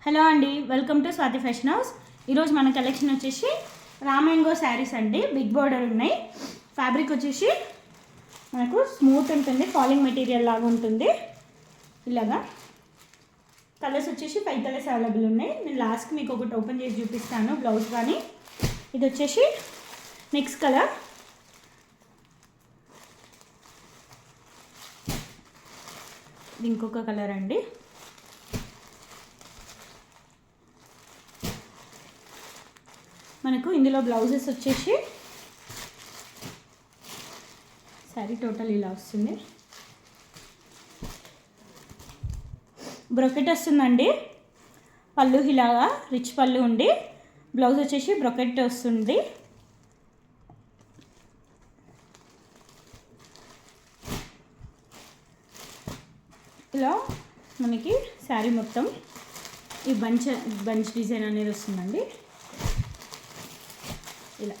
Hello అండి, welcome to Swathi fashion house. ఈరోజు మన కలెక్షన్ వచ్చేసి రామాంగో శారీస్ అండి. బిగ్ బోర్డర్ ఉన్నాయి. ఫ్యాబ్రిక్ వచ్చేసి మనకు స్మూత్ ఉంటుంది, ఫాలింగ్ మెటీరియల్ లాగా ఉంటుంది. ఇలాగా కలర్స్ వచ్చేసి 5 కలర్స్ అవైలబుల్ ఉన్నాయి. నేను లాస్ట్కి మీకు ఒకటి ఓపెన్ చేసి చూపిస్తాను బ్లౌజ్ కానీ. ఇది వచ్చేసి నెక్స్ట్ కలర్. ఇది ఇంకొక కలర్ అండి. మనకు ఇందులో బ్లౌజెస్ వచ్చేసి శారీ టోటల్ ఇలా వస్తుంది. బ్రొకెట్ వస్తుందండి. పళ్ళు ఇలాగా రిచ్ పళ్ళు ఉండి బ్లౌజ్ వచ్చేసి బ్రొకెట్ వస్తుంది. ఇలా మనకి శారీ మొత్తం ఈ బంచ్ డిజైన్ అనేది వస్తుందండి. ఇలా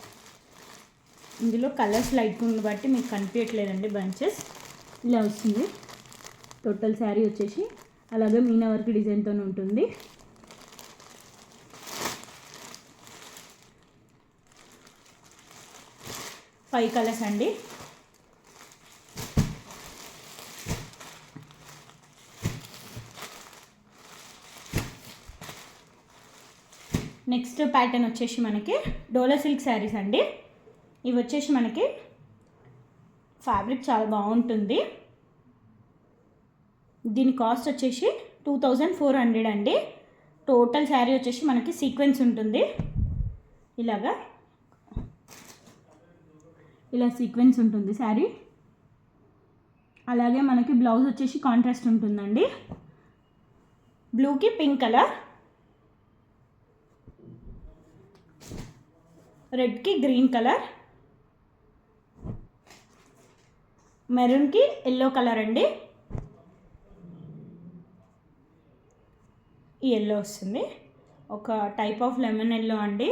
ఇందులో కలర్స్ లైట్ ఉన్న బట్టి మీకు కనిపించట్లేదండి. బంచెస్ ఇలా వస్తుంది. టోటల్ శారీ వచ్చేసి అలాగే మీనా వర్క్ డిజైన్తో ఉంటుంది. ఫైవ్ కలర్స్ అండి. నెక్స్ట్ ప్యాటర్న్ వచ్చేసి మనకి డోలా సిల్క్ శారీస్ అండి. ఇవి వచ్చేసి మనకి ఫ్యాబ్రిక్ చాలా బాగుంటుంది. దీని కాస్ట్ వచ్చేసి 2400 అండి. టోటల్ శారీ వచ్చేసి మనకి సీక్వెన్స్ ఉంటుంది. ఇలా సీక్వెన్స్ ఉంటుంది శారీ. అలాగే మనకి బ్లౌజ్ వచ్చేసి కాంట్రాస్ట్ ఉంటుందండి. బ్లూకి పింక్ కలర్, రెడ్కి గ్రీన్ కలర్, మెరూన్కి ఎల్లో కలర్ అండి. ఈ ఎల్లో వస్తుంది. ఒక టైప్ ఆఫ్ లెమన్ ఎల్లో అండి.